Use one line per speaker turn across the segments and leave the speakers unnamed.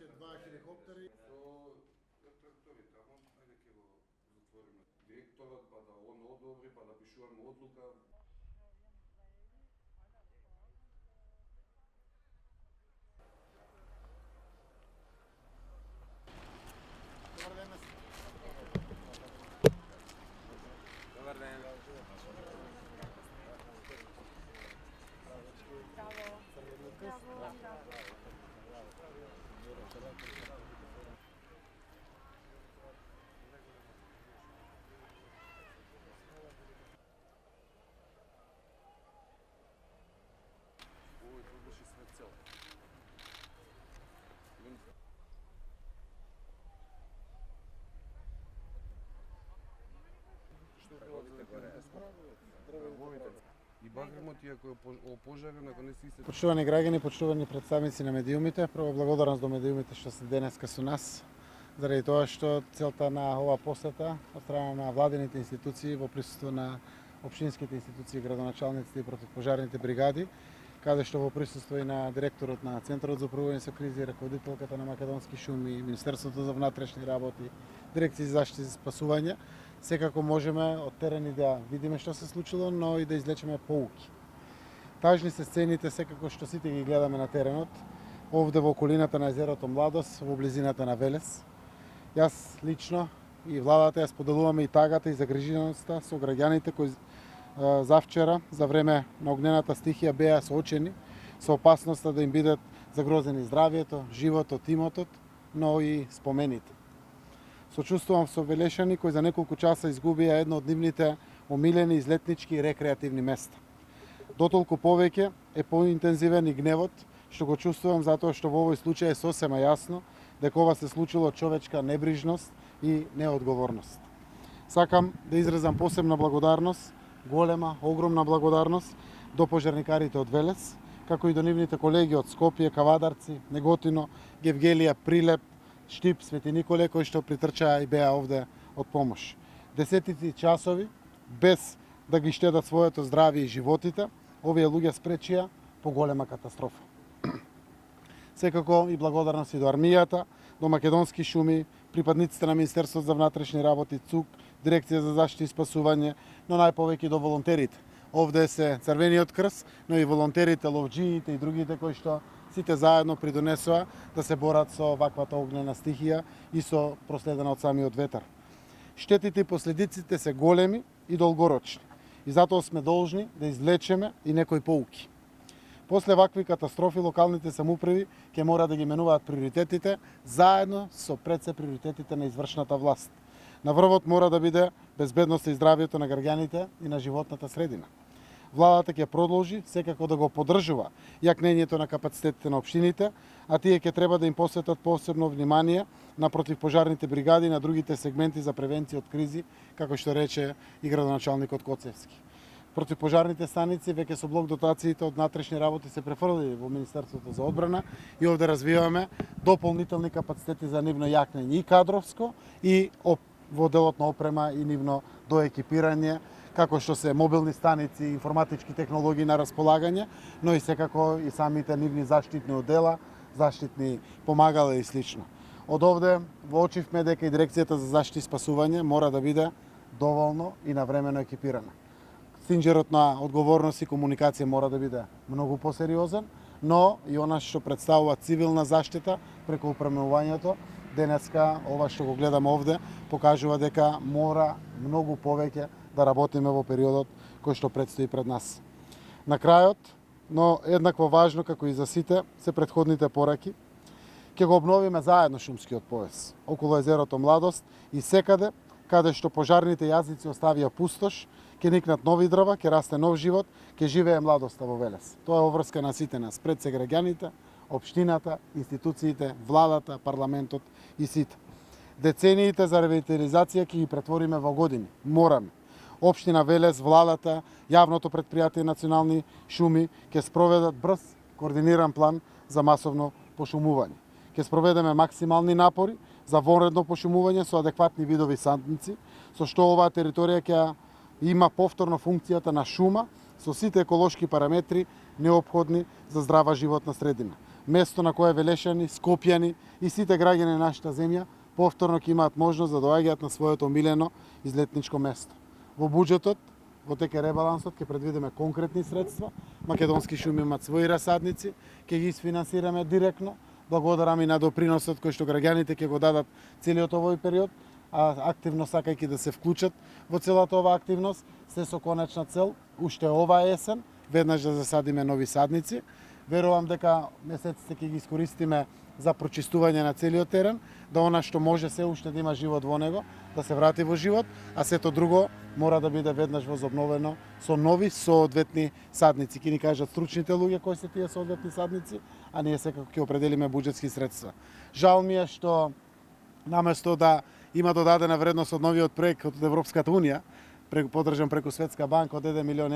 имаше два хеликоптери.
Со трактори тамо, ајде ќе го затвориме. Директорот, па да он одобри, па да пишуваме одлука.
Добар ден. Ой, тут беше свет цел. И багремот, иако е опожарен, ако не си се...
Почитувани граѓани, почитувани представници на медиумите, прво благодарност до медиумите што се денеска со нас, заради тоа што целта на ова посета од страна на владините институции во присуство на општинските институции, градоначалниците и противпожарните бригади, каде што во присуство и на директорот на Центарот за управување со кризи, раководителката на Македонски шуми, Министерството за внатрешни работи, Дирекција за заштита и спасување, секако можеме од терени да видиме што се случило, но и да извлечеме поуки. Тажни се сцените секако што сите ги гледаме на теренот, овде во околината на езерото Младост, во близината на Велес. Јас лично и владата ја споделуваме и тагата и загриженоста со граѓаните кои завчера, за време на огнената стихија, беа соочени со опасноста да им бидат загрозени здравието, животот, имотот, но и спомените. Сочувствувам со Велешани кои за неколку часа изгубија едно од нивните омилени излетнички и рекреативни места. Дотолку повеќе е поинтензивен и гневот што го чувствувам затоа што во овој случај е сосема јасно дека ова се случило од човечка небрижност и неодговорност. Сакам да изразам посебна благодарност, голема, огромна благодарност до пожарникарите од Велес, како и до нивните колеги од Скопје, Кавадарци, Неготино, Гевгелија, Прилеп, Штип, Свети Николе, кои што притрчаа и беа овде од помош. Десетици часови, без да ги штедат своето здравје и животите, овие луѓе спречија поголема катастрофа. Секако и благодарност и до армијата, до Македонски шуми, припадниците на Министерството за внатрешни работи, ЦУК, Дирекција за заштита и спасување, но најповеќе до волонтерите. Овде се Црвениот крст, но и волонтерите, ловџиите и другите кои што сите заедно придонесоа да се борат со ваквата огнена стихија и со проследена од самиот ветар. Штетите и последиците се големи и долгорочни и затоа сме должни да извлечеме и некои поуки. После вакви катастрофи локалните самоуправи ќе мора да ги менуваат приоритетите заедно со пред се приоритетите на извршната власт. На врвот мора да биде безбедноста и здравието на граѓаните и на животната средина. Владата ќе продолжи секако да го поддржува јакнењето на капацитетите на општините, а тие ќе треба да им посветат посебно внимание на противпожарните бригади и на другите сегменти за превенција од кризи, како што рече и градоначалникот Коцевски. Противпожарните станици веќе со блок дотациите од внатрешни работи се префрлили во Министерството за одбрана и овде развиваме дополнителни капацитети за нивно јакнење и кадровско и во делот на опрема и нивно доекипирање, како што се мобилни станици, информатички технологии на располагање, но и секако и самите нивни заштитни одела, заштитни помагала и слично. Од овде воочивме дека и Дирекцијата за заштита и спасување мора да биде доволно и навремено екипирана. Стинџерот на одговорност и комуникација мора да биде многу посериозен, но и она што представува цивилна заштита преку опремувањето, денеска ова што го гледам овде покажува дека мора многу повеќе да работиме во периодот кој што предстои пред нас. На крајот, но еднакво важно како и за сите, се претходните пораки, ќе го обновиме заедно шумскиот пояс околу езерото Младост и секаде каде што пожарните јазици оставија пустош, ќе никнат нови дрва, ќе расте нов живот, ќе живее младоста во Велес. Тоа е обврска на сите нас, пред се граѓаните, општината, институциите, владата, парламентот и сите. Децениите за ревитализација ќе ги претвориме во години. Мораме. Општина Велес, владата, јавното претпријатие Национални шуми ќе спроведат брз, координиран план за масовно пошумување. Ќе спроведеме максимални напори за вонредно пошумување со адекватни видови садници, со што оваа територија ќе има повторно функцијата на шума со сите еколошки параметри неопходни за здрава животна средина. Место на кое Велешани, Скопјани и сите граѓани на нашата земја повторно ќе имаат можност да доаѓаат на своето омилено излетничко место. Во буџетот, во теке ребалансот ќе предвидиме конкретни средства. Македонски шуми имаат своји расадници, ќе ги isfinansираме директно. Благодарам и на доприносот кој што граѓаните ќе го дадат целиот овој период, а активно сакајќи да се вклучат во целата оваа активност, се со конечна цел уште оваа есен веднаш да засадиме нови садници. Верувам дека месеците ќе ги искористиме за прочистување на целиот терен, да она што може се уште да има живот во него, да се врати во живот, а сето друго мора да биде веднаш возобновено со нови соодветни садници. Ќе ни кажат стручните луѓе кои се тие соодветни садници, а ние секако ќе определиме буџетски средства. Жал ми е што наместо да има додадена вредност од новиот проект од Европската унија, подржан преку Светска банка од 1 милион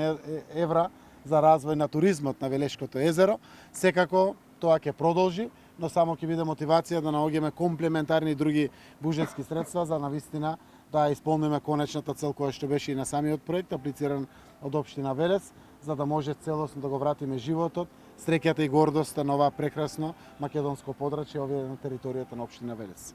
евра за развој на туризмот на Велешкото езеро, секако тоа ќе продолжи, но само ќе биде мотивација да наоѓаме комплементарни други буџетски средства за навистина да исполниме конечната цел која што беше и на самиот проект, аплициран од општина Велес, за да може целосно да го вратиме животот, среќата и гордоста на ова прекрасно македонско подрачје овие на територијата на општина Велес.